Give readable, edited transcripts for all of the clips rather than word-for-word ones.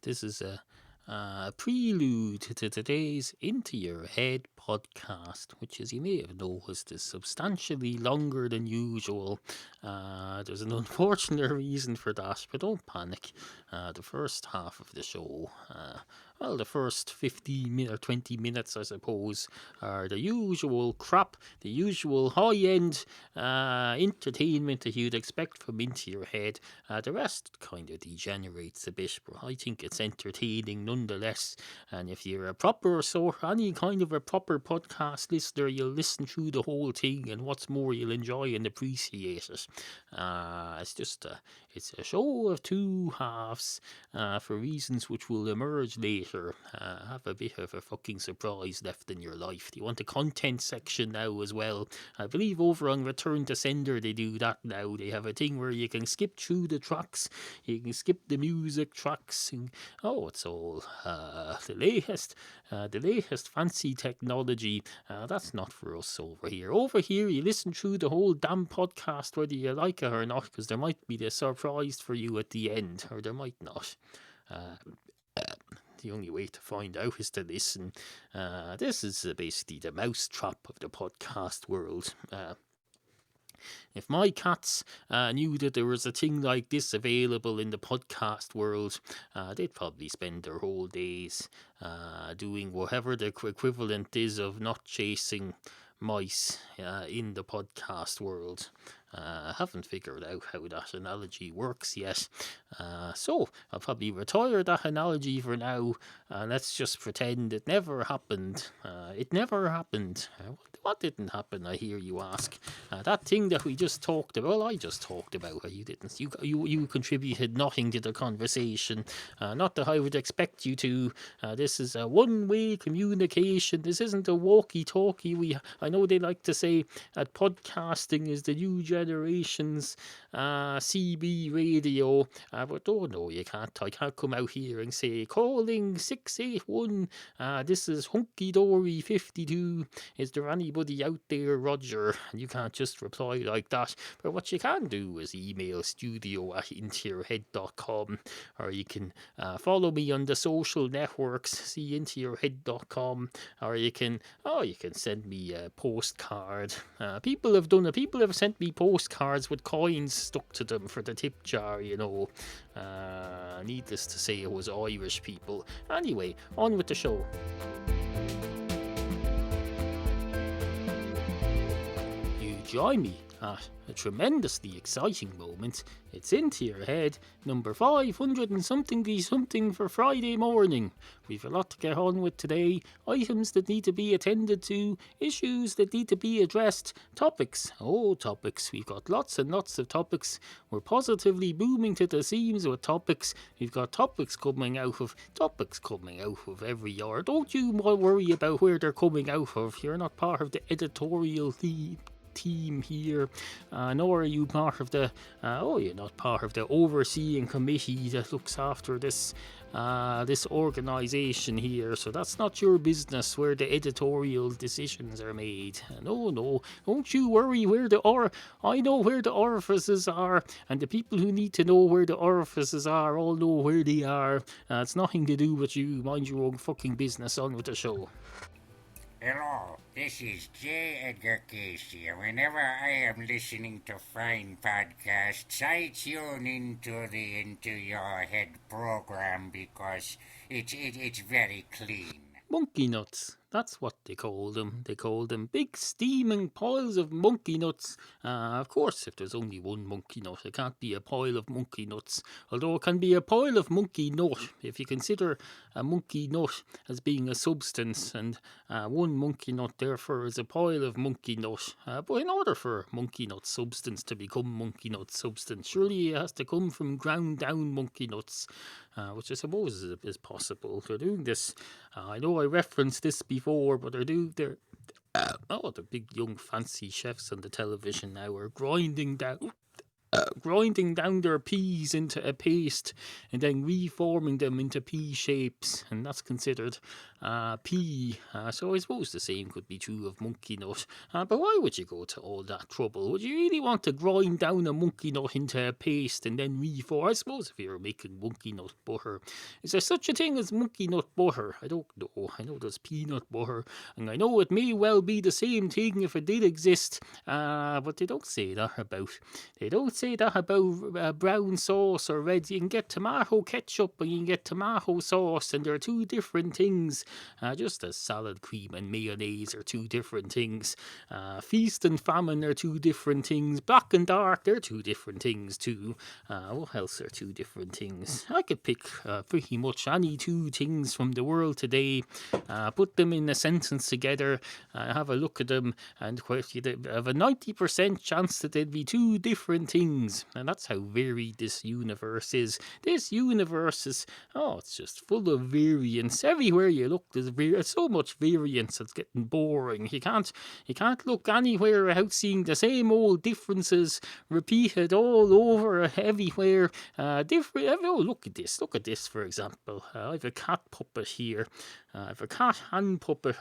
This is a prelude to today's Into Your Head podcast, which, as you may have noticed, is substantially longer than usual. There's an unfortunate reason for that, but don't panic. The first half of the show, the first 15 or 20 minutes, I suppose, are the usual crap, the usual high-end entertainment that you'd expect from Into Your Head. The rest kind of degenerates a bit, but I think it's entertaining nonetheless. And if you're any kind of a proper podcast listener, you'll listen through the whole thing, and what's more, you'll enjoy and appreciate it. It's a show of two halves, for reasons which will emerge later. Have a bit of a fucking surprise left in your life. Do you want the content section now as well? I believe over on Return to Sender they do that now. They have a thing where you can skip through the tracks, you can skip the music tracks, and it's all the latest fancy technology. That's not for us over here. Over here, you listen through the whole damn podcast, whether you like it or not, because there might be the surprise for you at the end, or there might not. The only way to find out is to listen. This is basically the mousetrap of the podcast world. If my cats knew that there was a thing like this available in the podcast world, they'd probably spend their whole days doing whatever the equivalent is of not chasing mice in the podcast world. Haven't figured out how that analogy works yet. So I'll probably retire that analogy for now. Let's just pretend it never happened. It never happened. What didn't happen, I hear you ask? That thing that we just talked about, I just talked about. You didn't. You contributed nothing to the conversation. Not that I would expect you to. This is a one-way communication. This isn't a walkie-talkie. I know they like to say that podcasting is the new generation's CB radio, but no, you can't. I can't come out here and say, calling 681, this is Hunky Dory 52. Is there anybody out there, Roger? And you can't just reply like that. But what you can do is email studio@intoyourhead.com, or you can follow me on the social networks, see intoyourhead.com, or you can send me a postcard. People have done it. People have sent me postcards with coins stuck to them for the tip jar, needless to say, it was Irish people. Anyway, on with the show. You join me at a tremendously exciting moment. It's Into Your Head, number 500 and something for Friday morning. We've a lot to get on with today, items that need to be attended to, issues that need to be addressed, topics. We've got lots and lots of topics. We're positively booming to the seams with topics. We've got topics coming out of every hour. Don't you worry about where they're coming out of. You're not part of the editorial team here, nor are you part of the you're not part of the overseeing committee that looks after this organisation here, so that's not your business where the editorial decisions are made. No, don't you worry I know where the orifices are, and the people who need to know where the orifices are all know where they are. It's nothing to do with you. Mind your own fucking business. On with the show. Hello, this is J. Edgar Casey, and whenever I am listening to fine podcasts, I tune into Your Head program because it's very clean. Monkey nuts. That's what they call them. They call them big steaming piles of monkey nuts. Of course, if there's only one monkey nut, it can't be a pile of monkey nuts. Although it can be a pile of monkey nut if you consider a monkey nut as being a substance, and one monkey nut therefore is a pile of monkey nut. But in order for monkey nut substance to become monkey nut substance, surely it has to come from ground down monkey nuts, which I suppose is possible. They're doing this. I know I referenced this before, but the big young fancy chefs on the television now are grinding down grinding down their peas into a paste and then reforming them into pea shapes, and that's considered pea. So I suppose the same could be true of monkey nut. But why would you go to all that trouble? Would you really want to grind down a monkey nut into a paste and then reform? I suppose if you were making monkey nut butter, is there such a thing as monkey nut butter? I don't know. I know there's peanut butter, and I know it may well be the same thing if it did exist. But they don't say that about. They don't say that about brown sauce or red. You can get tomato ketchup and you can get tomato sauce, and they're two different things. Just as salad cream and mayonnaise are two different things. Feast and famine are two different things. Black and dark, they're two different things too. What else are two different things? I could pick pretty much any two things from the world today, put them in a sentence together, have a look at them, and have a 90% chance that they'd be two different things. And that's how varied this universe is. This universe is, it's just full of variance. Everywhere you look, there's so much variance, it's getting boring. You can't look anywhere without seeing the same old differences repeated all over everywhere. Look at this, for example. I have a cat puppet here. I have a cat hand puppet.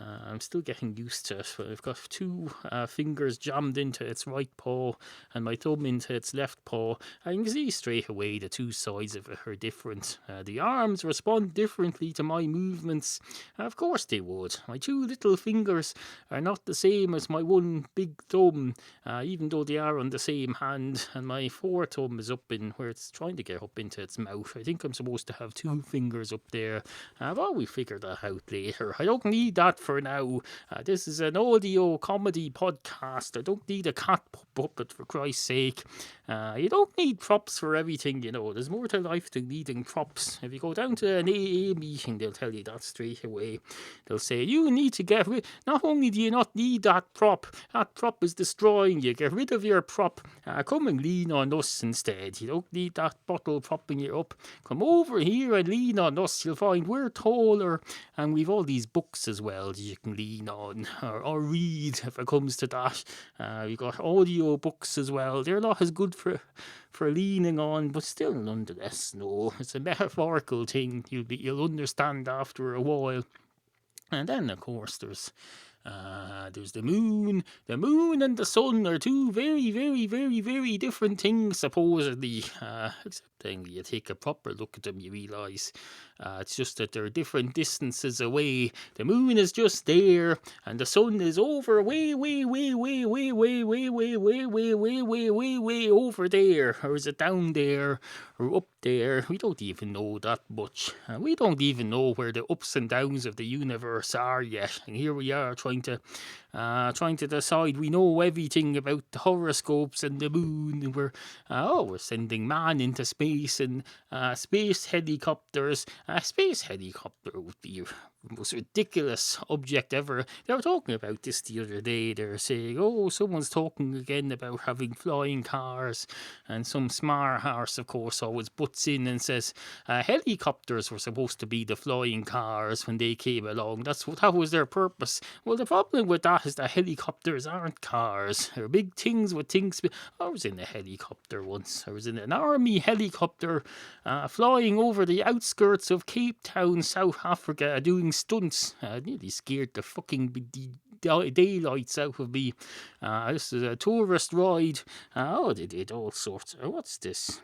I'm still getting used to it. I've got two fingers jammed into its right paw and my thumb into its left paw. And you can see straight away the two sides of it are different. The arms respond differently to my movements. Of course they would. My two little fingers are not the same as my one big thumb, even though they are on the same hand. And my forethumb is up in where it's trying to get up into its mouth. I think I'm supposed to have two fingers up there. But we figure that out later. I don't need that for now. This is an audio comedy podcast. I don't need a cat puppet, for Christ's sake. You don't need props for everything, you know. There's more to life than needing props. If you go down to an AA meeting, they'll tell you that straight away. They'll say, you need to get rid. Not only do you not need that prop is destroying you. Get rid of your prop. Come and lean on us instead. You don't need that bottle propping you up. Come over here and lean on us. You'll find we're taller, and we've all these books as well that you can lean on or read if it comes to that. We've got audio books as well. They're not as good for leaning on, but still nonetheless, no, it's a metaphorical thing. You'll understand after a while. And then of course there's the moon. The moon and the sun are two very, very, very, very different things, supposedly. Except then you take a proper look at them, you realise it's just that they're different distances away. The moon is just there, and the sun is over way, way, way, way, way, way, way, way, way, way, way, way, way, way over there, or is it down there, or up there? We don't even know that much. We don't even know where the ups and downs of the universe are yet, and here we are trying to decide we know everything about the horoscopes and the moon, and we're sending man into space and space helicopters. A space helicopter would be the most ridiculous object ever. They were talking about this the other day. They're saying, someone's talking again about having flying cars, and some smart horse, of course, always butts in and says helicopters were supposed to be the flying cars when they came along. That was their purpose. Well, the problem with that is that helicopters aren't cars. They're big things with things. I was in a helicopter once. I was in an army helicopter flying over the outskirts of Cape Town, South Africa, doing stunts. Nearly scared the fucking daylights out of me. This is a tourist ride. They did all sorts. What's this?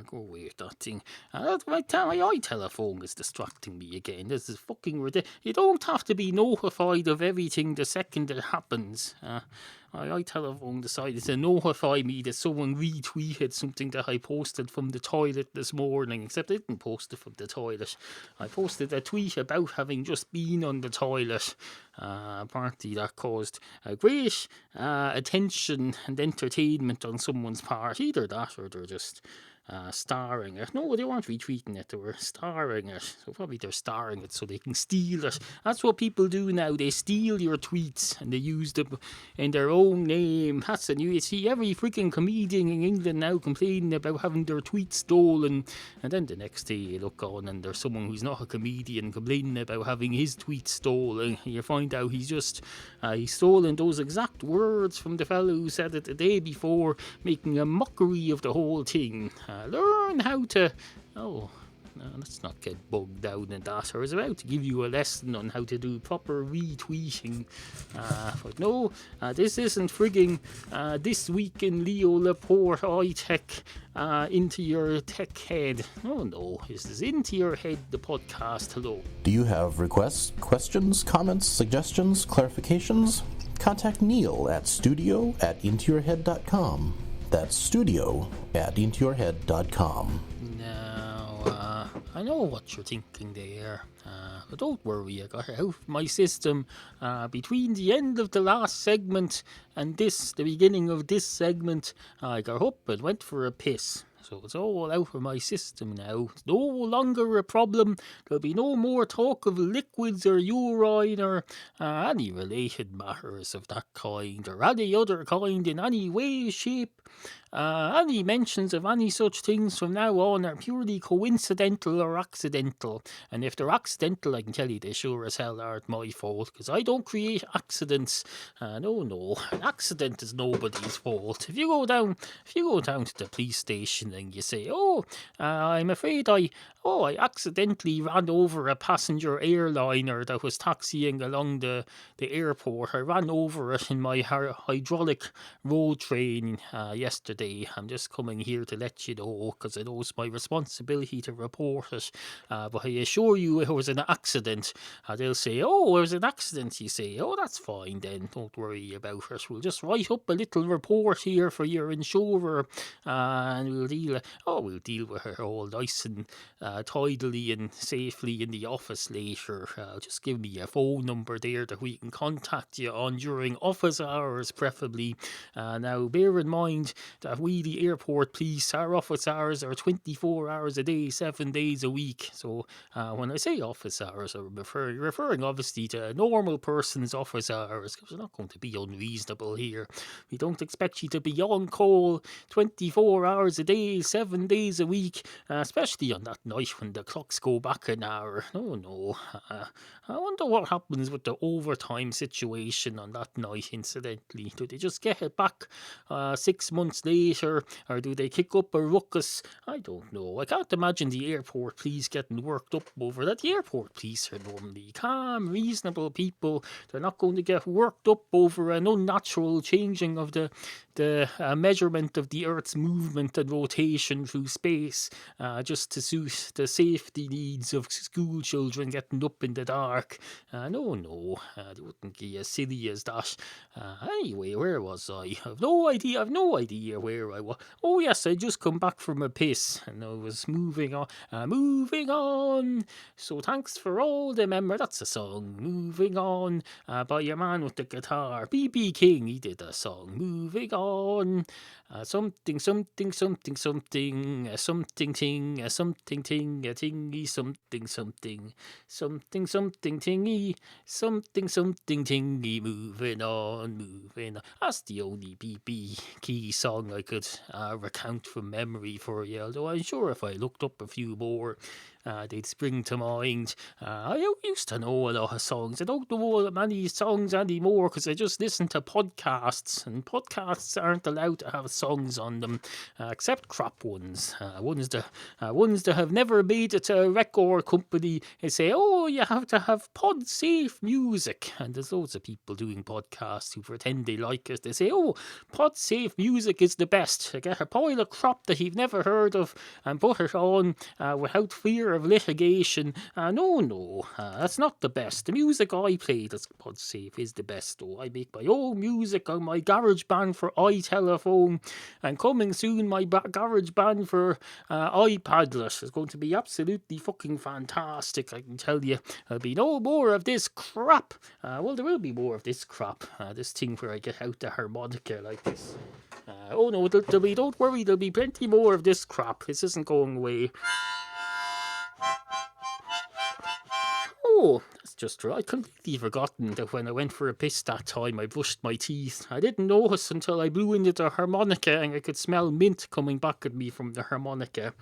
Go away with that thing. My iTelephone is distracting me again. This is fucking ridiculous. You don't have to be notified of everything the second it happens. My iTelephone decided to notify me that someone retweeted something that I posted from the toilet this morning, except I didn't post it from the toilet. I posted a tweet about having just been on the toilet. Apparently that caused a great attention and entertainment on someone's part. Either that or they're just starring it. No, they weren't retweeting it, they were starring it. So probably they're starring it so they can steal it. That's what people do now. They steal your tweets and they use them in their own name. That's the new. You see every freaking comedian in England now complaining about having their tweets stolen, and then the next day you look on and there's someone who's not a comedian complaining about having his tweets stolen. You find out he's stolen those exact words from the fellow who said it the day before, making a mockery of the whole thing. Learn how to. Oh, no, let's not get bogged down in that. I was about to give you a lesson on how to do proper retweeting. But no, this isn't frigging This Week in Leo Laporte iTech Into Your Tech Head. No, this is Into Your Head, the podcast. Hello. Do you have requests, questions, comments, suggestions, clarifications? Contact Neal at studio@intoyourhead.com. That's studio@intoyourhead.com. Now, I know what you're thinking there, but don't worry, I got it out of my system between the end of the last segment and the beginning of this segment. I got up and went for a piss. So it's all out of my system now. It's no longer a problem. There'll be no more talk of liquids or urine or any related matters of that kind or any other kind in any way, shape. Any mentions of any such things from now on are purely coincidental or accidental. And if they're accidental, I can tell you they sure as hell aren't my fault, because I don't create accidents. No, an accident is nobody's fault. If you go down to the police station and you say, I'm afraid I accidentally ran over a passenger airliner that was taxiing along the airport. I ran over it in my hydraulic road train yesterday. I'm just coming here to let you know, because I know it's my responsibility to report it. But I assure you it was an accident. They'll say, it was an accident. You say, that's fine then. Don't worry about it. We'll just write up a little report here for your insurer, and we'll deal with her all nice and tidily and safely in the office later. Just give me a phone number there that we can contact you on during office hours, preferably. Now, bear in mind that we, the airport police, our office hours are 24 hours a day, 7 days a week. So when I say office hours, I'm referring obviously to a normal person's office hours, because we're not going to be unreasonable here. We don't expect you to be on call 24 hours a day, 7 days a week, especially on that night when the clocks go back an hour. No. I wonder what happens with the overtime situation on that night, incidentally. Do they just get it back 6 months later, or do they kick up a ruckus? I don't know. I can't imagine the airport police getting worked up over that. The airport police are normally calm, reasonable people. They're not going to get worked up over an unnatural changing of the measurement of the Earth's movement and rotation through space, just to suit the safety needs of school children getting up in the dark. No, they wouldn't be as silly as that. Anyway, where was I? I've no idea where I was. Oh yes, I just come back from a piss, and I was moving on. So thanks for all the memory. That's a song, Moving On, by your man with the guitar, B.B. King. He did a song, Moving On. Something, something, something, something, something, ting, something, ting, a tingy, something, something, something, something, tingy, something, something, tingy, moving on. That's the only B.B. Key song I could recount from memory for you, although I'm sure if I looked up a few more, they'd spring to mind. I used to know a lot of songs. I don't know many songs anymore because I just listen to podcasts, and podcasts aren't allowed to have songs on them, except crap ones. Ones that have never made it to a record company. They say, you have to have pod-safe music, and there's loads of people doing podcasts who pretend they like it. They say, pod-safe music is the best. They get a pile of crap that you've never heard of and put it on without fear of litigation. No, that's not the best. The music I play that's pod-safe is the best, though. I make my own music on my GarageBand for iTelephone, and coming soon my GarageBand for iPadlet is going to be absolutely fucking fantastic, I can tell you. There'll be no more of this crap. Well, there will be more of this crap. This thing where I get out the harmonica like this. Oh no, don't worry, there'll be plenty more of this crap. This isn't going away. Oh, that's just right. I'd completely forgotten that when I went for a piss that time, I brushed my teeth. I didn't notice until I blew into the harmonica and I could smell mint coming back at me from the harmonica.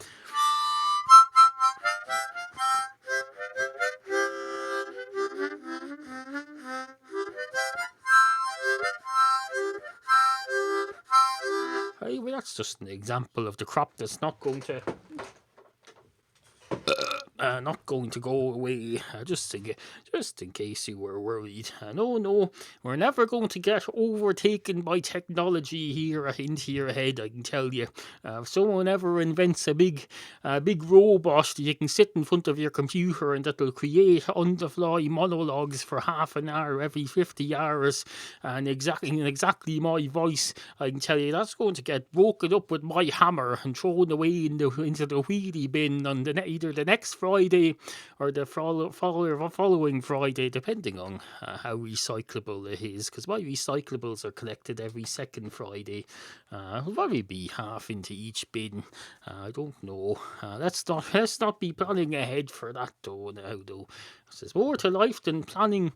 Hey, well, that's just an example of the crap that's not going to go away, just in case you were worried. No, we're never going to get overtaken by technology here into your head, I can tell you. If someone ever invents a big robot that you can sit in front of your computer and that'll create on-the-fly monologues for half an hour every 50 hours, and exactly my voice, I can tell you that's going to get broken up with my hammer and thrown away into the wheelie bin on either the next Friday or the following Friday, depending on how recyclable it is, because my recyclables are collected every second Friday. I'll probably be half into each bin. I don't know. Let's not be planning ahead for that though. Now though, there's more to life than planning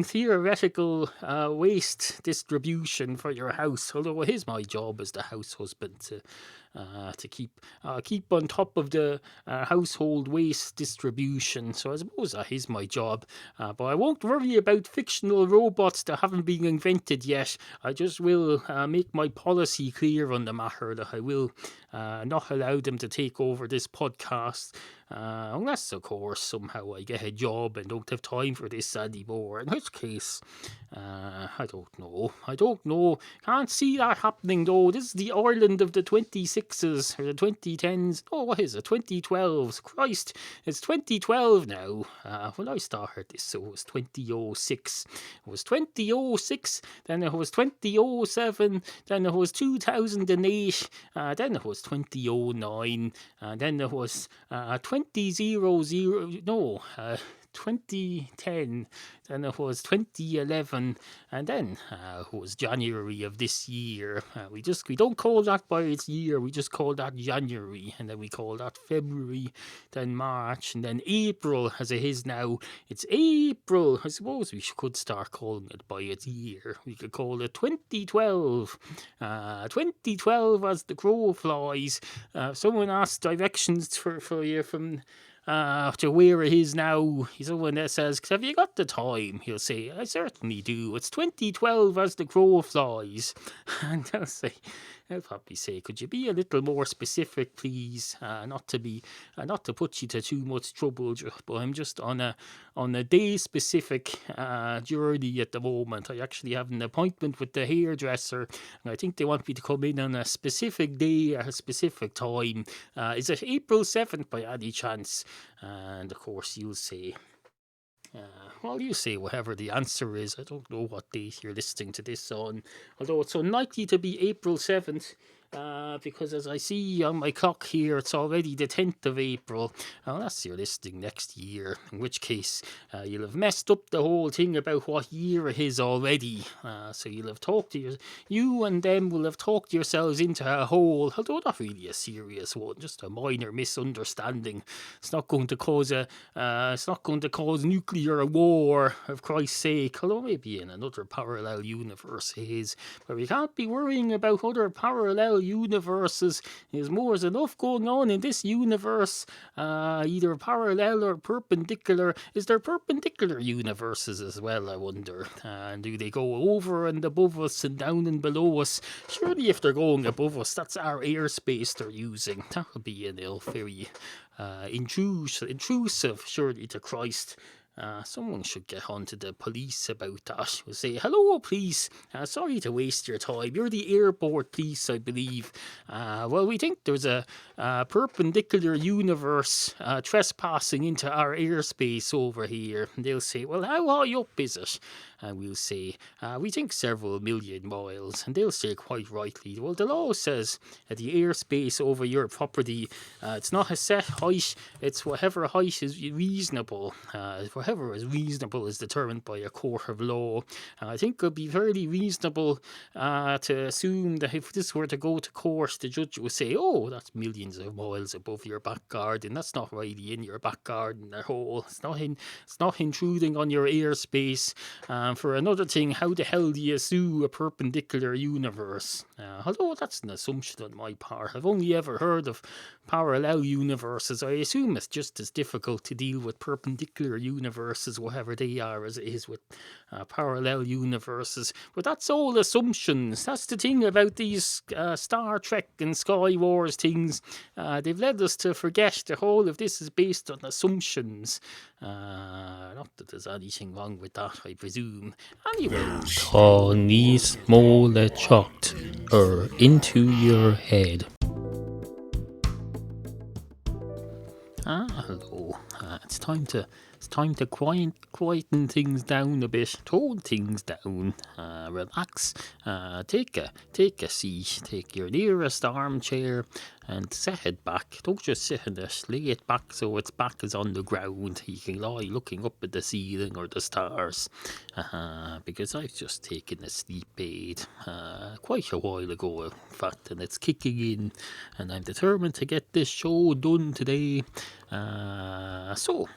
theoretical waste distribution for your house. Although it is my job as the house husband to keep on top of the household waste distribution. So I suppose that is my job. But I won't worry about fictional robots that haven't been invented yet. I just will make my policy clear on the matter that I will not allow them to take over this podcast. Unless, of course, somehow I get a job and don't have time for this anymore. In which case, I don't know. Can't see that happening, though. This is the Ireland of the 26s, or the 2010s. Oh, what is it? 2012s. Christ, it's 2012 now. When I started this, so it was 2006. It was 2006, then it was 2007, then it was 2008, then it was 2009, and then it was 2010, then it was 2011, and then it was January of this year. We don't call that by its year, we just call that January, and then we call that February, then March, and then April, as it is now. It's April. I suppose we could start calling it by its year. We could call it 2012. 2012 as the crow flies. Someone asked directions for you from to where it is now. Someone that says, have you got the time? He'll say, I certainly do. It's 2012 as the crow flies. And I'll probably say, could you be a little more specific, please? Not to put you to too much trouble, but I'm just on a day specific journey at the moment. I actually have an appointment with the hairdresser, and I think they want me to come in on a specific day at a specific time. Is it April 7th by any chance? And of course you'll say, you say whatever the answer is. I don't know what date you're listening to this on, although it's unlikely to be April 7th. Because as I see on my clock here, it's already the 10th of April, unless you're listening next year, in which case you'll have messed up the whole thing about what year it is already. So you'll have you and them will have talked yourselves into a hole, although not really a serious one, just a minor misunderstanding. It's not going to cause nuclear war, of Christ's sake, although maybe in another parallel universe it is. But we can't be worrying about other parallel universes. There's enough going on in this universe, either parallel or perpendicular. Is there perpendicular universes as well, I wonder? And do they go over and above us and down and below us? Surely if they're going above us, that's our airspace they're using. That would be very intrusive, surely, to Christ. Someone should get on to the police about that. We'll say, hello, police. Sorry to waste your time. You're the airport police, I believe. We think there's a perpendicular universe trespassing into our airspace over here. And they'll say, well, how high up is it? And we'll say, we think several million miles. And they'll say quite rightly, well, the law says that the airspace over your property, it's not a set height, it's whatever height is reasonable. Whatever whatever is reasonable is determined by a court of law. I think it would be fairly reasonable to assume that if this were to go to court, the judge would say, oh, that's millions of miles above your back garden. That's not really in your back garden at all. It's not intruding on your airspace. For another thing, how the hell do you sue a perpendicular universe? Although that's an assumption on my part. I've only ever heard of parallel universes. I assume it's just as difficult to deal with perpendicular universes, whatever they are, as it is with parallel universes. But that's all assumptions. That's the thing about these Star Trek and Sky Wars things. They've led us to forget the whole of this is based on assumptions. Not that there's anything wrong with that, I presume. Anyway. Tony Smollett chucked her into your head. Hello. It's time to quieten things down a bit, tone things down, relax, take a seat, take your nearest armchair and set it back. Don't just sit in it, lay it back so its back is on the ground. You can lie looking up at the ceiling or the stars, because I've just taken a sleep aid quite a while ago, in fact, and it's kicking in, and I'm determined to get this show done today. So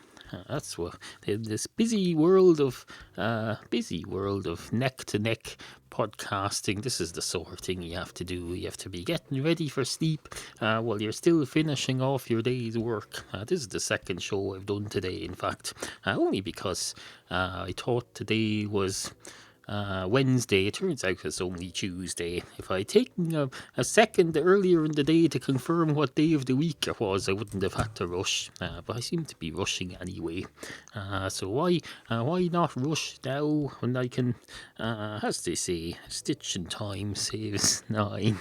that's what in this busy world of neck to neck podcasting. This is the sort of thing you have to do. You have to be getting ready for sleep while you're still finishing off your day's work. This is the second show I've done today, in fact, only because I thought today was Wednesday. It turns out it's only Tuesday. If I'd taken a second earlier in the day to confirm what day of the week it was, I wouldn't have had to rush. But I seem to be rushing anyway. So why not rush now when I can, as they say, stitch in time saves 9.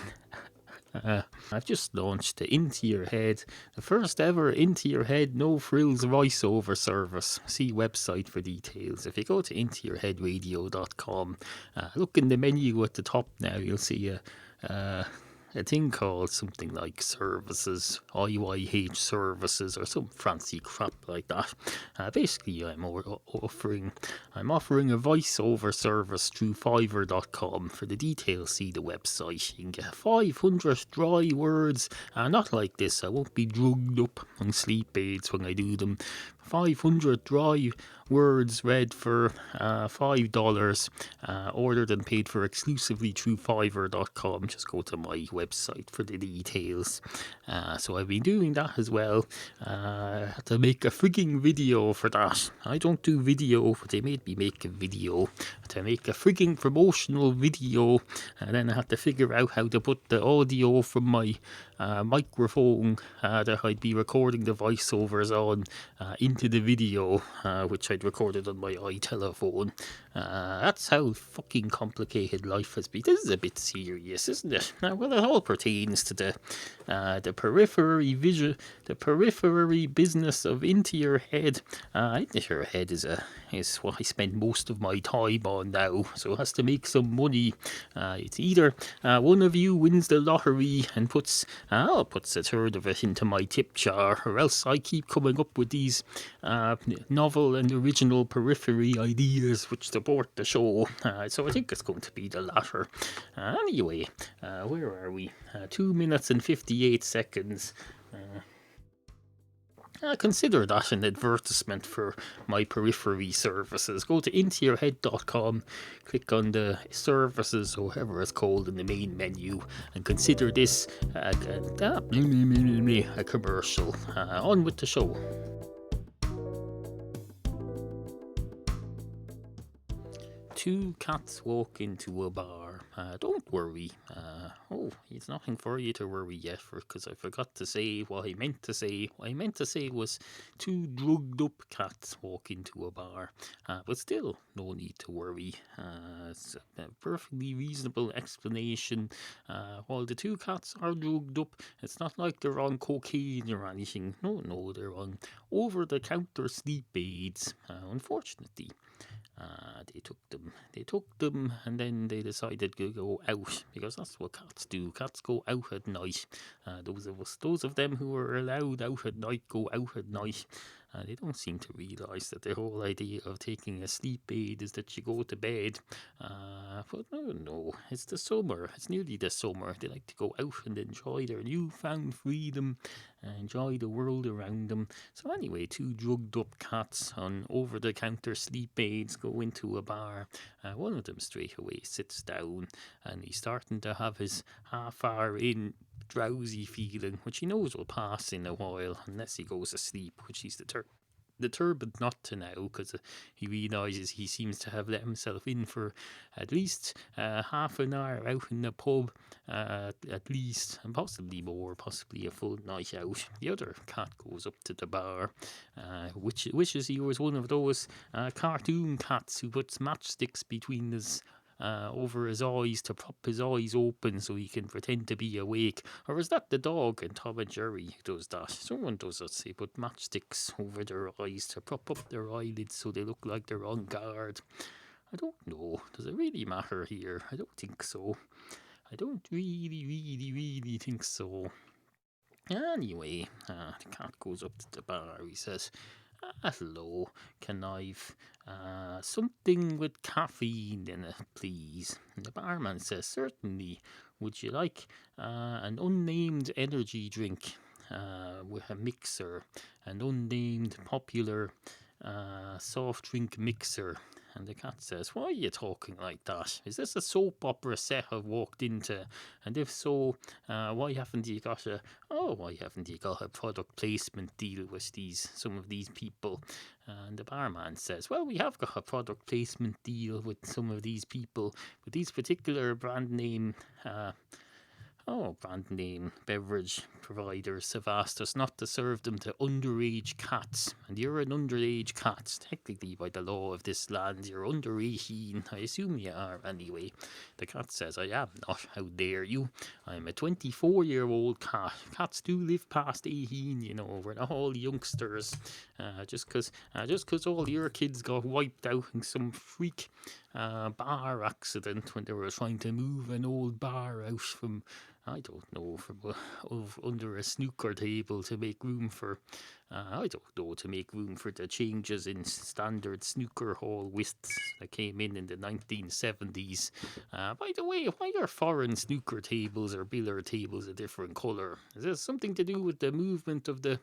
I've just launched the Into Your Head, the first ever Into Your Head no frills voiceover service. See website for details. If you go to intoyourheadradio.com, look in the menu at the top now, you'll see a thing called something like services, IYH services, or some fancy crap like that. Basically, I'm offering a voiceover service through Fiverr.com. For the details, see the website. You can get 500 dry words, not like this. I won't be drugged up on sleep aids when I do them. 500 dry words read for $5, ordered and paid for exclusively through Fiverr.com. Just go to my website for the details. So I've been doing that as well. I had to make a frigging video for that. I don't do video, but they made me make a video. To make a frigging promotional video, and then I had to figure out how to put the audio from my microphone that I'd be recording the voiceovers on into the video, which I'd recorded on my iTelephone. That's how fucking complicated life has been. This is a bit serious, isn't it? Well, it all pertains to the periphery business of Into Your Head. Into Your Head is what I spend most of my time on now, so it has to make some money. It's either one of you wins the lottery and puts a third of it into my tip jar, or else I keep coming up with these novel and original periphery ideas which support the show. So I think it's going to be the latter. Anyway, where are we? 2 minutes and 58 seconds. Consider that an advertisement for my periphery services. Go to intoyourhead.com, click on the services, or whatever it's called, in the main menu, and consider this a commercial. On with the show. Two cats walk into a bar. Don't worry. It's nothing for you to worry yet, because I forgot to say what I meant to say. What I meant to say was two drugged up cats walk into a bar. But still, no need to worry. It's a perfectly reasonable explanation. While the two cats are drugged up, it's not like they're on cocaine or anything. No, they're on over-the-counter sleep aids. Unfortunately. They took them and then they decided to go out, because that's what cats do. Cats go out at night. Those of them who are allowed out at night go out at night. They don't seem to realise that the whole idea of taking a sleep aid is that you go to bed. But no, it's the summer. It's nearly the summer. They like to go out and enjoy their newfound freedom, enjoy the world around them. So anyway, two drugged up cats on over-the-counter sleep aids go into a bar. One of them straight away sits down, and he's starting to have his half-hour in drowsy feeling, which he knows will pass in a while unless he goes asleep, which he's determined not to now, because he realises he seems to have let himself in for at least half an hour out in the pub, at least, and possibly more, possibly a full night out. The other cat goes up to the bar, which wishes he was one of those cartoon cats who puts matchsticks between his over his eyes to prop his eyes open so he can pretend to be awake. Or is that the dog in Tom and Jerry who does that? Someone does it. They put matchsticks over their eyes to prop up their eyelids so they look like they're on guard. I don't know. Does it really matter here? I don't think so. I don't really think so. Anyway, the cat goes up to the bar. He says, hello, can I've something with caffeine in it, please? And the barman says, certainly. Would you like an unnamed energy drink with a mixer, an unnamed popular soft drink mixer? And the cat says, why are you talking like that? Is this a soap opera set I've walked into? And if so, why haven't you got a product placement deal with some of these people? And the barman says, well, we have got a product placement deal with some of these people, but these particular brand name beverage providers have asked us not to serve them to underage cats. And you're an underage cat. Technically, by the law of this land, you're under 18. I assume you are anyway. The cat says, I am not. How dare you? I'm a 24-year-old cat. Cats do live past 18, you know. We're not all youngsters. Just because all your kids got wiped out in some freak bar accident when they were trying to move an old bar out from, I don't know, from under a snooker table to make room for, the changes in standard snooker hall whists that came in the 1970s. By the way, why are foreign snooker tables or billiard tables a different colour? Is this something to do with the movement of the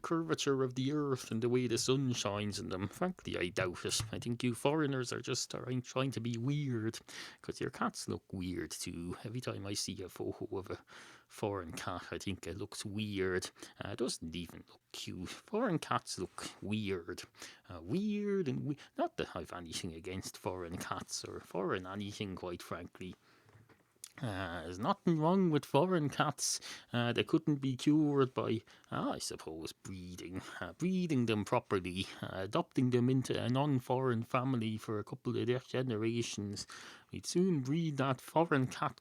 curvature of the earth and the way the sun shines in them? Frankly, I doubt it. I think you foreigners are just trying to be weird, because your cats look weird too. Every time I see a photo of a foreign cat, I think it looks weird. It doesn't even look cute. Foreign cats look weird. Not that I've anything against foreign cats or foreign anything, quite frankly. There's nothing wrong with foreign cats. They couldn't be cured by, I suppose, breeding them properly, adopting them into a non-foreign family for a couple of generations. We'd soon breed that foreign cat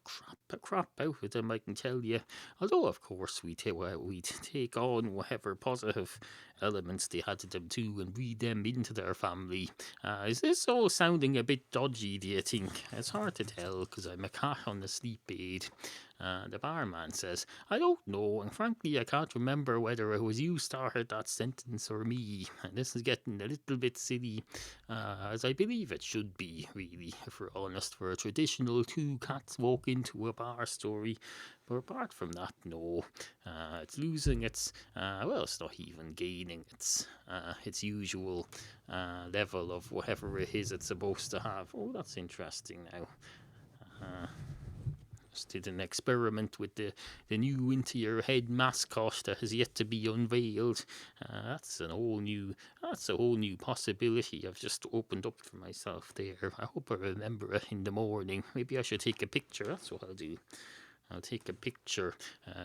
crap out of them, I can tell you. Although, of course, we'd take on whatever positive elements they had to them too and breed them into their family. Is this all sounding a bit dodgy, do you think? It's hard to tell, because I'm a cat on the sleep aid. The barman says, I don't know, and frankly I can't remember whether it was you started that sentence or me, and this is getting a little bit silly, as I believe it should be, really, if we're honest, for a traditional two cats walk into a bar story. But apart from that, no, it's losing its, it's not even gaining its usual level of whatever it is it's supposed to have. Oh, that's interesting now. Just did an experiment with the new into your head mascot that has yet to be unveiled. That's a whole new possibility I've just opened up for myself there. I hope I remember it in the morning. Maybe I should take a picture. That's what I'll do. I'll take a picture.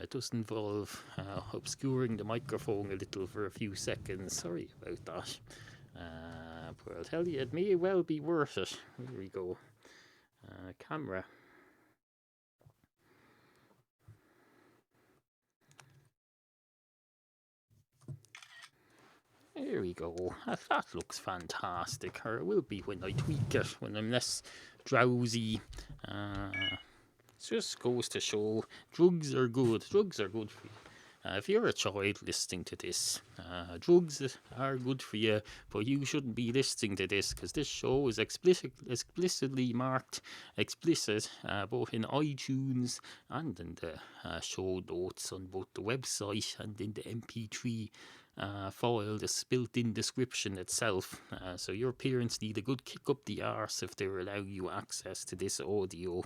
It does involve obscuring the microphone a little for a few seconds. Sorry about that. But I'll tell you, it may well be worth it. Here we go. Camera. There we go. That looks fantastic. Or it will be when I tweak it, when I'm less drowsy. It just goes to show drugs are good. Drugs are good for you. if you're a child listening to this, drugs are good for you, but you shouldn't be listening to this because this show is explicitly marked explicit, both in iTunes and in the show notes on both the website and in the MP3 file, the built-in description itself. So your parents need a good kick up the arse if they're allowing you access to this audio,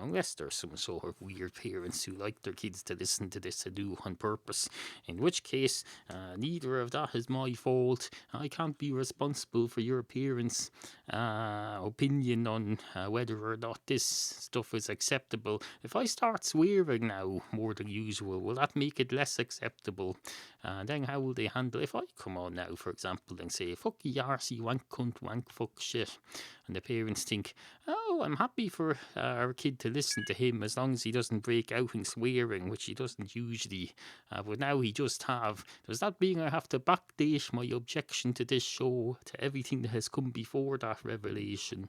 unless there's some sort of weird parents who like their kids to listen to this and do on purpose, in which case neither of that is my fault. I can't be responsible for your parents' opinion on whether or not this stuff is acceptable. If I start swearing now more than usual, will that make it less acceptable? Then how will they handle if I come on now, for example, and say, fuck you, arsey, wank, cunt, wank, fuck, shit, and the parents think, oh, I'm happy for our kid to listen to him as long as he doesn't break out in swearing, which he doesn't usually, but now he just have. Does that mean I have to backdate my objection to this show to everything that has come before that revelation?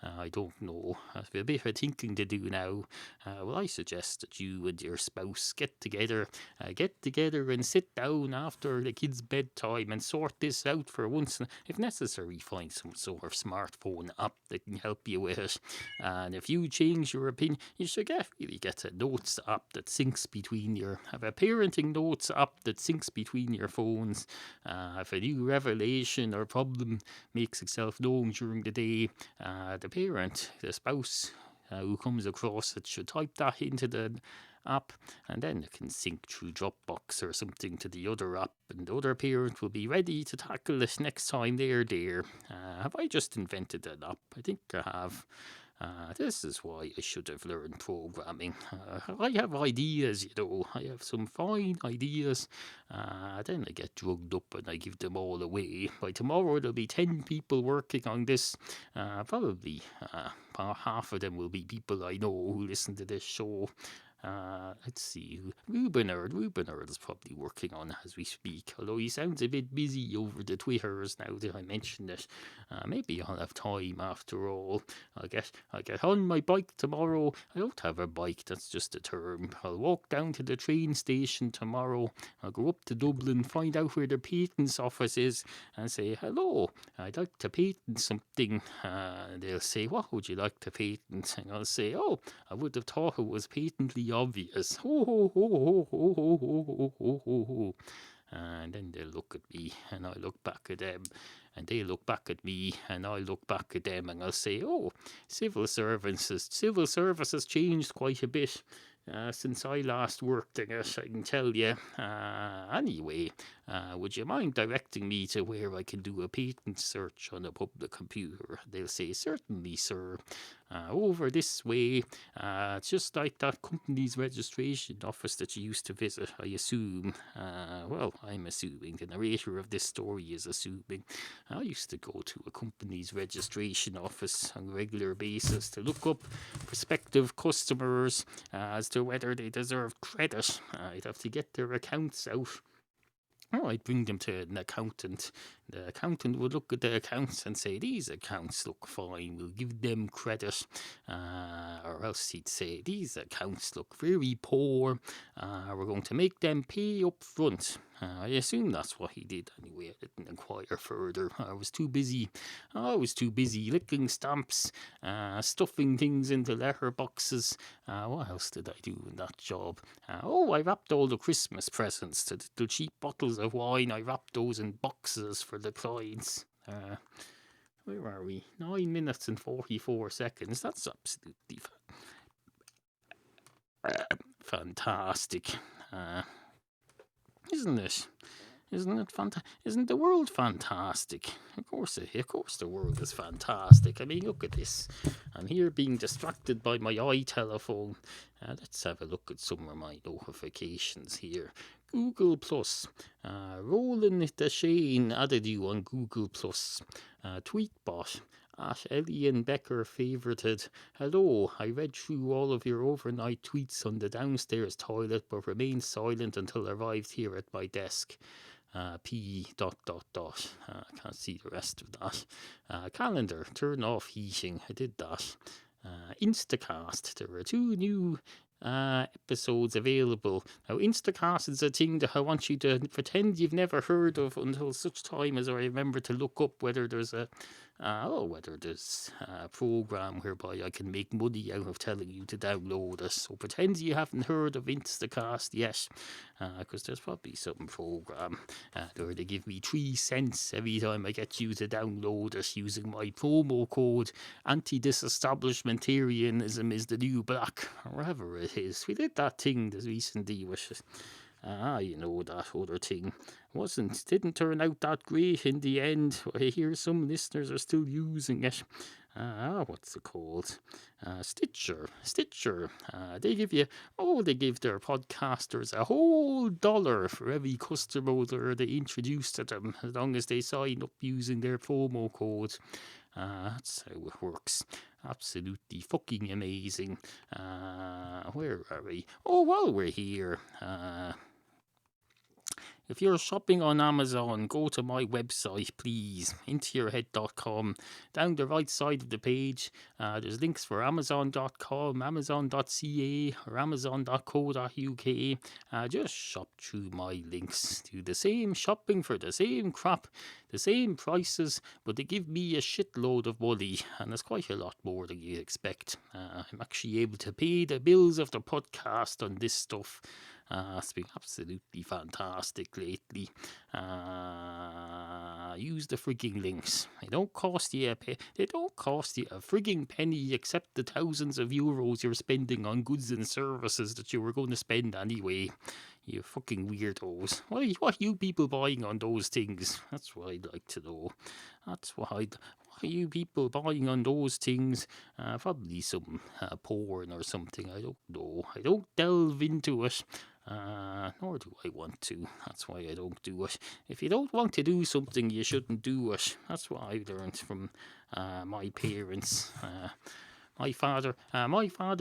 I don't know. I've a bit of thinking to do now. Well, I suggest that you and your spouse get together and sit down after the kid's bedtime and sort this out for once. If necessary, find some sort of smartphone app that can help you with it. And if you change your opinion, you should really get a notes app that syncs between have a parenting notes app that syncs between your phones. If a new revelation or problem makes itself known during the day, the parent, the spouse who comes across it should type that into the app, and then it can sync through Dropbox or something to the other app, and the other parent will be ready to tackle it next time they're there. Have I just invented an app? I think I have. This is why I should have learned programming. I have ideas, I have some fine ideas. Then I get drugged up and I give them all away. By tomorrow there'll be 10 people working on this. Probably half of them will be people I know who listen to this show. Let's see, Rubenard is probably working on it as we speak, although he sounds a bit busy over the Twitters now that I mentioned it. Maybe I'll have time after all. I'll get on my bike tomorrow. I don't have a bike, that's just a term. I'll walk down to the train station tomorrow. I'll go up to Dublin, find out where the patent's office is, and say, hello, I'd like to patent something. They'll say, what would you like to patent? And I'll say, oh, I would have thought it was patently obvious. And then they'll look at me, and I look back at them, and they look back at me, and I look back at them, and I'll say, oh, civil service has changed quite a bit since I last worked in it, I can tell you. Anyway, would you mind directing me to where I can do a patent search on a public computer? They'll say, certainly, sir. Over this way, it's just like that company's registration office that you used to visit, I assume. Well, I'm assuming. The narrator of this story is assuming. I used to go to a company's registration office on a regular basis to look up prospective customers as to whether they deserve credit. I'd have to get their accounts out. Oh, I'd bring them to an accountant. The accountant would look at the accounts and say, these accounts look fine, we'll give them credit. Or else he'd say, these accounts look very poor, we're going to make them pay up front. I assume that's what he did anyway. I didn't inquire further. I was too busy licking stamps, stuffing things into letter boxes. What else did I do in that job? I wrapped all the Christmas presents, the cheap bottles of wine. I wrapped those in boxes for the clients. Where are we? 9 minutes and 44 seconds. That's absolutely fantastic. Isn't it? Isn't the world fantastic? Of course the world is fantastic. I mean, look at this. I'm here being distracted by my iTelephone. Let's have a look at some of my notifications here. Google Plus. Roland Deshane added you on Google Plus. Tweetbot. Elian Becker favorited. Hello, I read through all of your overnight tweets on the downstairs toilet but remained silent until I arrived here at my desk. P ... I can't see the rest of that. Calendar, turn off heating. I did that. Instacast. There are 2 new episodes available. Now, Instacast is a thing that I want you to pretend you've never heard of until such time as I remember to look up whether there's a program whereby I can make money out of telling you to download it. So pretend you haven't heard of Instacast yet, because there's probably some program where they give me 3 cents every time I get you to download it using my promo code anti-disestablishmentarianism is the new black, or whatever it is. We did that thing this recently with you know, that other thing didn't turn out that great in the end. I hear some listeners are still using it. What's it called? Stitcher. They give their podcasters a whole $1 for every customer they introduce to them, as long as they sign up using their promo code. That's how it works. Absolutely fucking amazing. Where are we? Oh, while we're here, if you're shopping on Amazon, go to my website, please, intoyourhead.com. Down the right side of the page, there's links for Amazon.com, Amazon.ca, or Amazon.co.uk. Just shop through my links. Do the same shopping for the same crap, the same prices, but they give me a shitload of money, and it's quite a lot more than you'd expect. I'm actually able to pay the bills of the podcast on this stuff. It's been absolutely fantastic lately. Use the frigging links. They don't cost you a frigging penny, except the thousands of euros you're spending on goods and services that you were going to spend anyway. You fucking weirdos. What are you people buying on those things? That's what I'd like to know. What are you people buying on those things? Probably some porn or something. I don't know. I don't delve into it. Nor do I want to. That's why I don't do it. If you don't want to do something, you shouldn't do it. That's what I learned from my parents. My father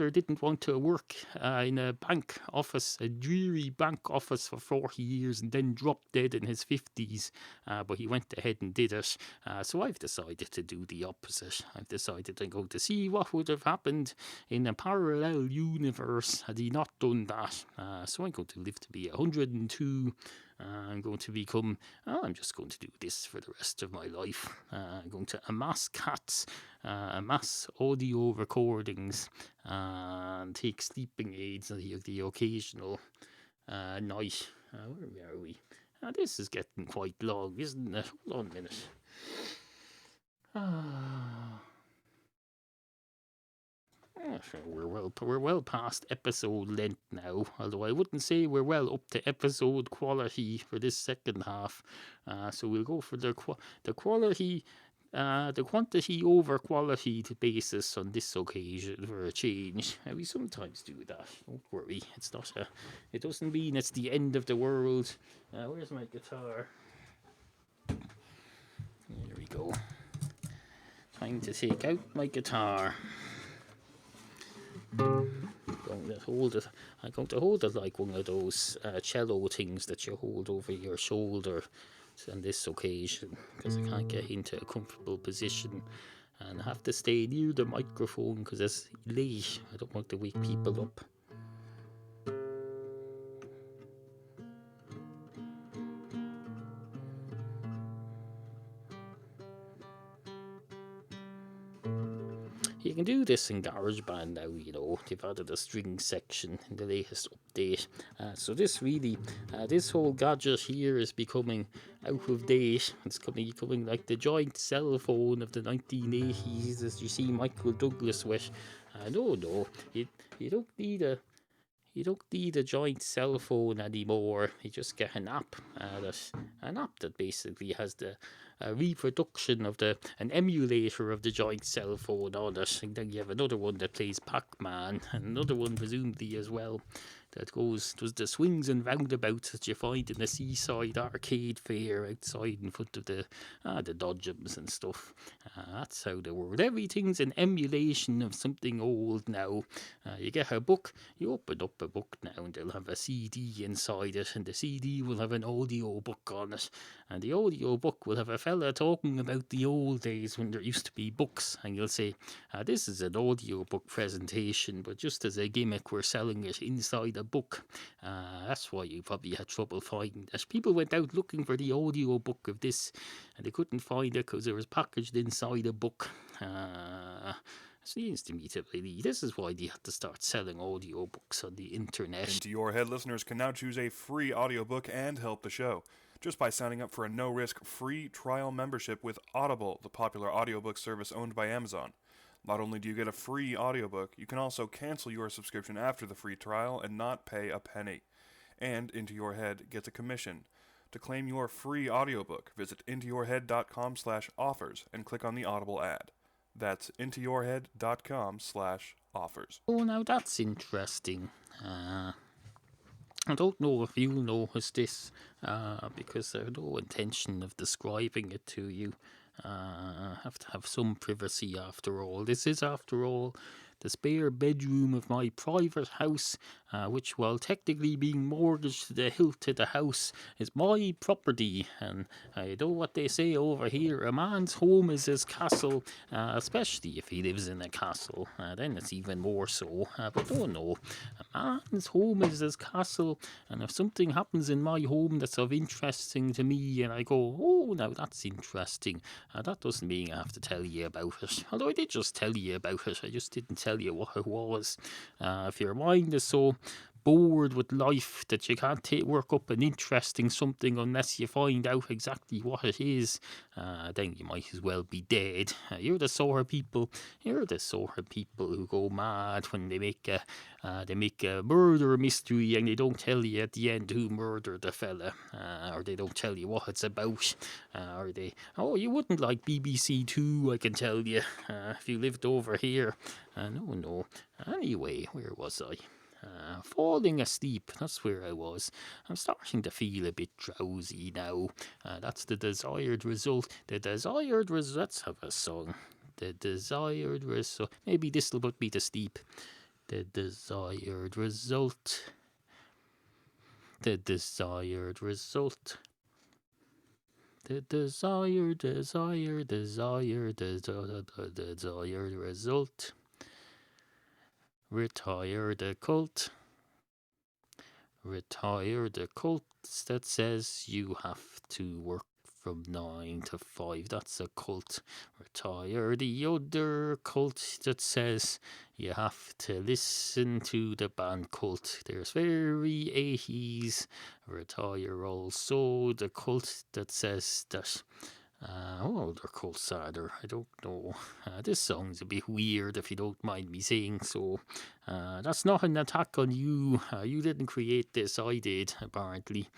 didn't want to work in a bank office, a dreary bank office for 40 years and then dropped dead in his 50s, but he went ahead and did it. So I've decided to do the opposite. I've decided I'm going to see what would have happened in a parallel universe had he not done that. So I'm going to live to be 102. I'm going to become, I'm just going to do this for the rest of my life. I'm going to amass cats, amass audio recordings, and take sleeping aids and the occasional night. Where are we? This is getting quite long, isn't it? Hold on a minute. We're well past episode length now, although I wouldn't say we're well up to episode quality for this second half. So we'll go for the quality, the quantity over quality basis on this occasion for a change. We sometimes do that. Don't worry, it doesn't mean it's the end of the world. Where's my guitar? There we go. Time to take out my guitar. I'm going to hold it like one of those cello things that you hold over your shoulder on this occasion, because I can't get into a comfortable position and have to stay near the microphone because it's late. I don't want to wake people up. You can do this in GarageBand now, you know. They've added a string section in the latest update. So this whole gadget here is becoming out of date. It's becoming like the joint cell phone of the 1980s, as you see Michael Douglas with. No, you don't need a joint cell phone anymore. You just get an app that basically has the reproduction of an emulator of the joint cell phone on it. And then you have another one that plays Pac-Man, and another one presumably as well that does the swings and roundabouts that you find in the seaside arcade fair outside in front of the dodgems and stuff. That's how the world. Everything's an emulation of something old now. You get a book, you open up a book now, and they'll have a CD inside it, and the CD will have an audio book on it, and the audio book will have a fella talking about the old days when there used to be books, and you'll say, this is an audiobook presentation, but just as a gimmick, we're selling it inside a book. That's why you probably had trouble finding it. People went out looking for the audiobook of this, and they couldn't find it because it was packaged inside a book. Seems to me to be this is why they had to start selling audiobooks on the internet. Into Your Head listeners can now choose a free audiobook and help the show just by signing up for a no-risk free trial membership with Audible, the popular audiobook service owned by Amazon. Not only do you get a free audiobook, you can also cancel your subscription after the free trial and not pay a penny. And Into Your Head gets a commission. To claim your free audiobook, visit intoyourhead.com/offers and click on the Audible ad. That's intoyourhead.com/offers. Oh, now that's interesting. I don't know if you'll notice this, because I have no intention of describing it to you. I have to have some privacy after all. This is, after all, the spare bedroom of my private house, which, while technically being mortgaged to the hilt of the house, is my property. And I know what they say over here, a man's home is his castle, especially if he lives in a castle. Then it's even more so. But don't know, a man's home is his castle, and if something happens in my home that's of interesting to me, and I go, oh, now that's interesting, that doesn't mean I have to tell you about it. Although I did just tell you about it, I just didn't tell you what it was. If your mind is so bored with life that you can't work up an interesting something unless you find out exactly what it is, then you might as well be dead. You're the sort of people who go mad when they make a murder mystery and they don't tell you at the end who murdered the fella, or they don't tell you what it's about, or they, oh, you wouldn't like BBC Two, I can tell you, if you lived over here. No. Anyway, where was I? Falling asleep, that's where I was. I'm starting to feel a bit drowsy now. That's the desired result. Let's have a song. The desired result. Maybe this will put me to sleep. The desired result. The desired result. The desired result. Retire the cult that says you have to work from 9 to 5. That's a cult. Retire the other cult that says you have to listen to the band Cult. There's very 80s. Retire also the cult that says that what other cults are there? I don't know. This song's a bit weird, if you don't mind me saying so. That's not an attack on you. You didn't create this, I did, apparently.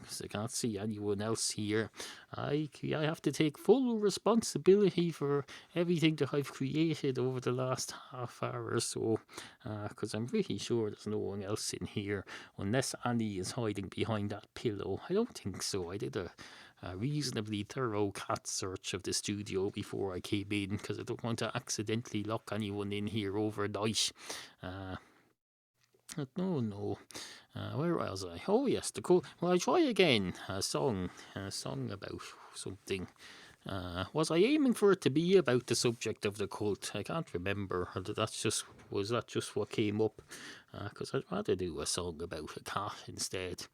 Because I can't see anyone else here. I have to take full responsibility for everything that I've created over the last half hour or so. Because I'm pretty sure there's no one else in here, unless Annie is hiding behind that pillow. I don't think so. I did a reasonably thorough cat search of the studio before I came in, because I don't want to accidentally lock anyone in here overnight. No. Where was I? Oh yes, the cult. Well, I try again. A song about something. Was I aiming for it to be about the subject of the cult? I can't remember. Was that just what came up? Because I'd rather do a song about a cat instead.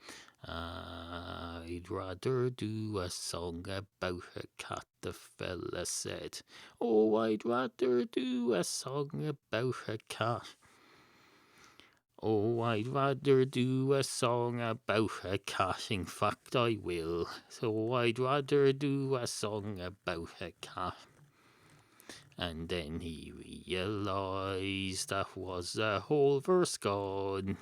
I'd rather do a song about a cat, the fella said. Oh, I'd rather do a song about a cat. Oh, I'd rather do a song about a cat. In fact, I will. So I'd rather do a song about a cat. And then he realised that was a whole verse gone.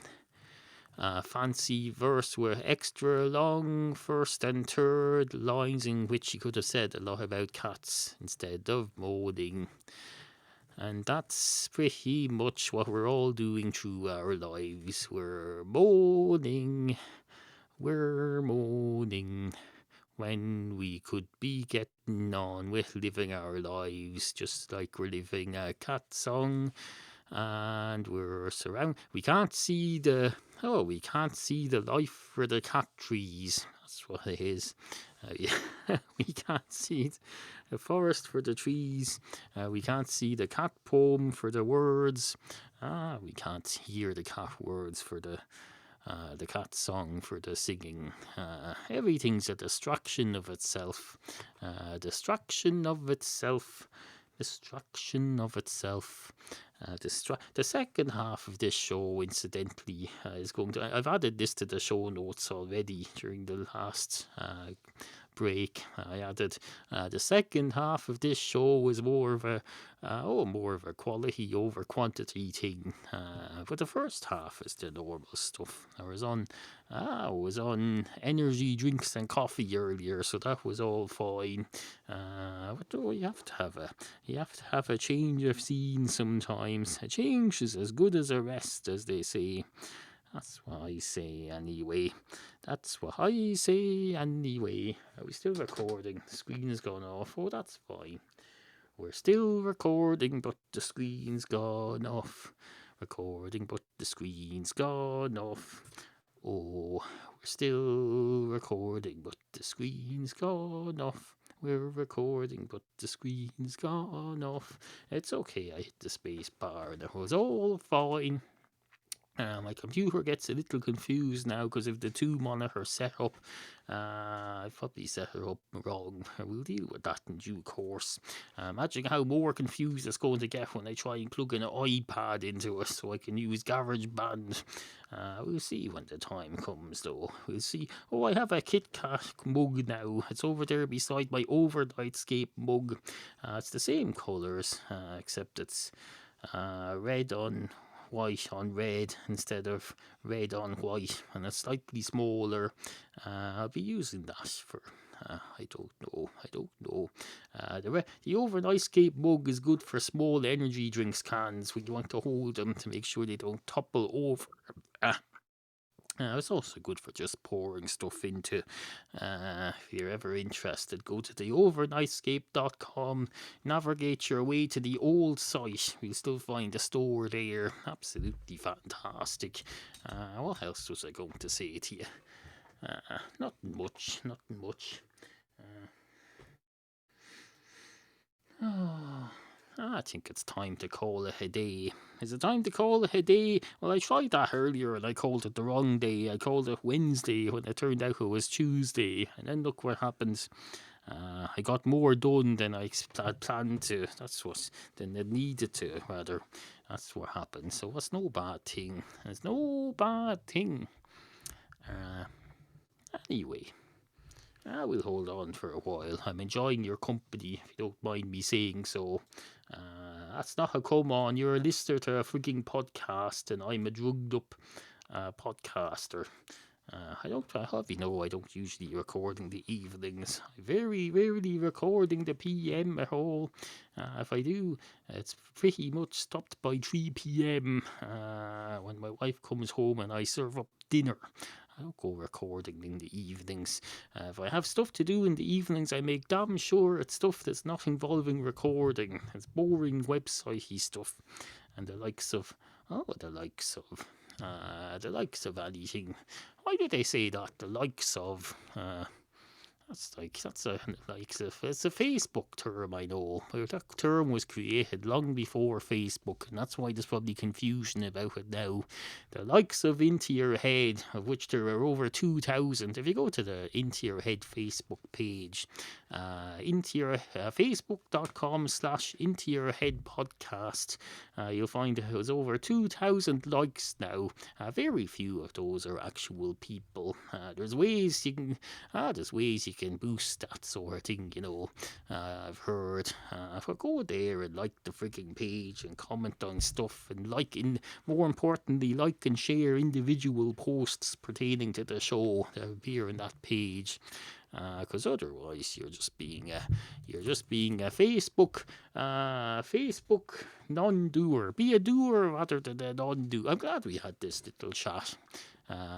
Fancy verse were extra long first and third lines, in which he could have said a lot about cats instead of moaning. And that's pretty much what we're all doing through our lives. We're moaning when we could be getting on with living our lives just like we're living a cat song. And we can't see the life for the cat trees. That's what it is. We can't see the forest for the trees. We can't see the cat poem for the words. We can't hear the cat words for the cat song for the singing. Everything's a distraction of itself. Destruction of itself. Destruction of itself. The second half of this show, incidentally, is going to. I've added this to the show notes already during the last break. I added the second half of this show is more of a quality over quantity thing. But the first half is the normal stuff. I was on energy drinks and coffee earlier, so that was all fine. But though you have to have a change of scene sometimes. A change is as good as a rest, as they say. That's what I say anyway. That's what I say anyway. Are we still recording? The screen has gone off. Oh, that's fine. We're still recording, but the screen's gone off. Recording, but the screen's gone off. Oh, we're still recording, but the screen's gone off. We're recording, but the screen's gone off. It's okay, I hit the space bar and it was all fine. My computer gets a little confused now because of the two monitor setup. I've probably set her up wrong. We'll deal with that in due course. Imagine how more confused it's going to get when I try and plug an iPad into it so I can use GarageBand. We'll see when the time comes, though. We'll see. Oh, I have a Kit Kat mug now. It's over there beside my Overnightscape mug. It's the same colours, except it's red on white on red instead of red on white, and it's slightly smaller. I'll be using that for I don't know. The Overnightscape mug is good for small energy drinks cans when you want to hold them to make sure they don't topple over. It's also good for just pouring stuff into. If you're ever interested, go to the overnightscape.com, navigate your way to the old site. You'll still find the store there. Absolutely fantastic. What else was I going to say to you? Nothing much. I think it's time to call it a day. Is it time to call it a day? Well, I tried that earlier and I called it the wrong day. I called it Wednesday when it turned out it was Tuesday. And then look what happens. I got more done than I had planned to. Than I needed to, rather. That's what happened. So it's no bad thing. It's no bad thing. Anyway. I will hold on for a while. I'm enjoying your company, if you don't mind me saying so. That's not a come on. You're a listener to a frigging podcast, and I'm a drugged up podcaster. I don't usually record in the evenings. I very rarely recording the PM at all. If I do, it's pretty much stopped by 3 PM when my wife comes home and I serve up dinner. I don't go recording in the evenings. If I have stuff to do in the evenings, I make damn sure it's stuff that's not involving recording. It's boring websitey stuff. And the likes of anything. Why did they say that? The likes of, it's a Facebook term, I know. That term was created long before Facebook, and that's why there's probably confusion about it now. The likes of Into Your Head, of which there are over 2,000. If you go to the Into Your Head Facebook page, facebook.com/Into Your Head podcast, you'll find there's over 2,000 likes now. Very few of those are actual people. There's ways you can boost that sort of thing, I've heard. If I go there and like the freaking page and comment on stuff and more importantly, like and share individual posts pertaining to the show that appear in that page. Because otherwise you're just being a Facebook non-doer. Be a doer rather than a non-doer. I'm glad we had this little chat.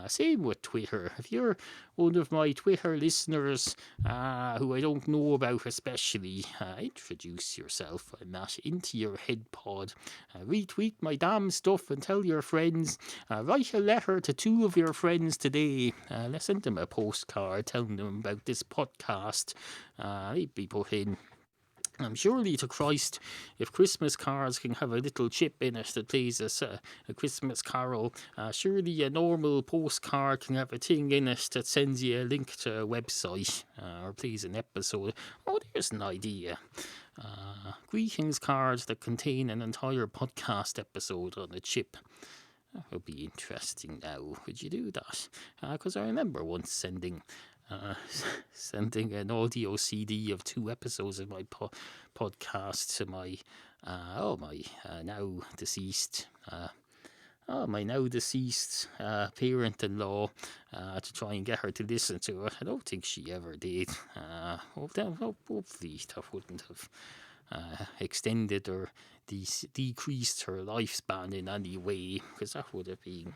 Same with Twitter. If you're one of my Twitter listeners who I don't know about especially, introduce yourself. I'm at Into Your Head Pod. Retweet my damn stuff and tell your friends. Write a letter to 2 of your friends today. Let's send them a postcard telling them about this podcast. Maybe put in surely to Christ, if Christmas cards can have a little chip in it that plays a Christmas carol, surely a normal postcard can have a thing in it that sends you a link to a website or plays an episode. Oh, there's an idea. Greetings cards that contain an entire podcast episode on a chip. That would be interesting now. Would you do that? Because I remember once sending an audio CD of 2 episodes of my podcast to my now deceased parent-in-law to try and get her to listen to it. I don't think she ever did. Hopefully that wouldn't have extended or decreased her lifespan in any way, because that would have been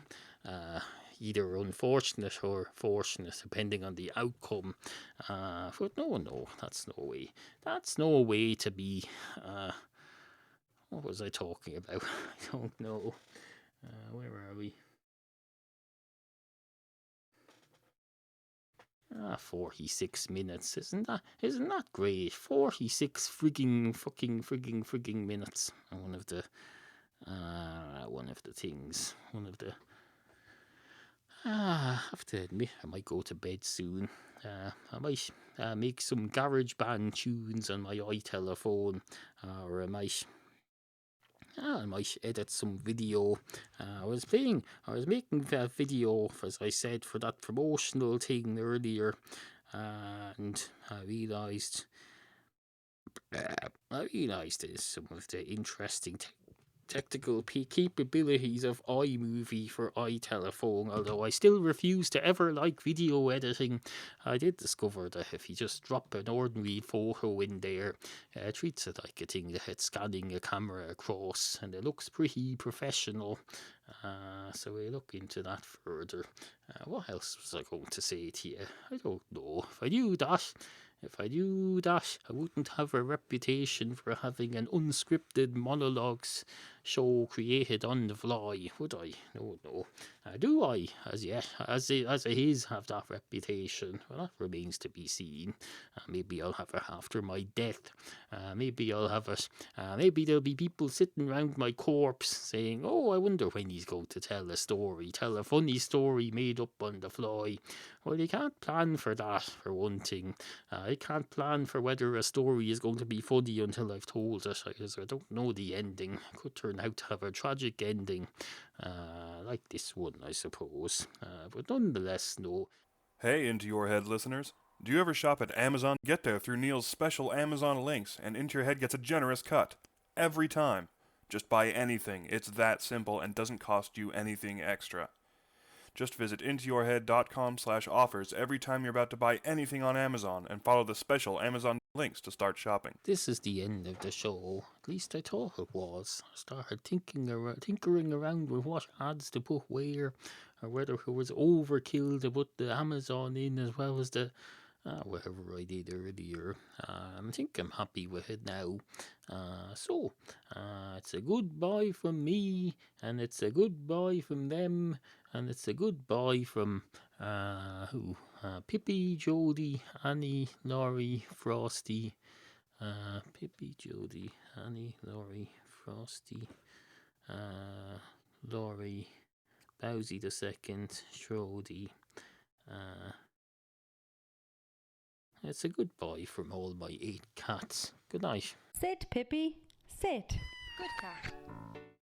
either unfortunate or fortunate depending on the outcome. But no, that's no way. That's no way to be. What was I talking about? I don't know. Where are we? 46 minutes. Isn't that great? 46 frigging minutes. One of the things. I have to admit, I might go to bed soon. I might make some GarageBand tunes on my iTelephone, or I might edit some video. I was making a video, as I said, for that promotional thing earlier, and I realised there's some of the interesting technical capabilities of iMovie for iTelephone, although I still refuse to ever like video editing. I did discover that if you just drop an ordinary photo in there, it treats it like a thing that it's scanning a camera across, and it looks pretty professional. So we'll look into that further. What else was I going to say to you? I don't know. If I knew that, I wouldn't have a reputation for having an unscripted monologues show created on the fly, would I? No. Do I, as yet, as it is, have that reputation? Well, that remains to be seen. Maybe I'll have it after my death. Maybe I'll have it. Maybe there'll be people sitting around my corpse saying, "Oh, I wonder when he's going to tell a funny story made up on the fly." Well, you can't plan for that, for one thing. I can't plan for whether a story is going to be funny until I've told it, because I don't know the ending. It could turn out to have a tragic ending, like this one, I suppose. But nonetheless, no. Hey, Into Your Head listeners. Do you ever shop at Amazon? Get there through Neal's special Amazon links, and Into Your Head gets a generous cut. Every time. Just buy anything. It's that simple and doesn't cost you anything extra. Just visit intoyourhead.com/offers every time you're about to buy anything on Amazon and follow the special Amazon links to start shopping. This is the end of the show. At least I thought it was. I started tinkering around with what ads to put where, or whether it was overkill to put the Amazon in as well as the whatever I did earlier. I think I'm happy with it now. So it's a goodbye from me, and it's a goodbye from them, and it's a goodbye from who? Pippi, Jody, Annie, Laurie, Frosty. Pippi, Jody, Annie, Laurie, Frosty, Laurie, Bowsy the Second, Shrody. It's a goodbye from all my 8 cats. Good night. Sit, Pippi, sit. Good cat.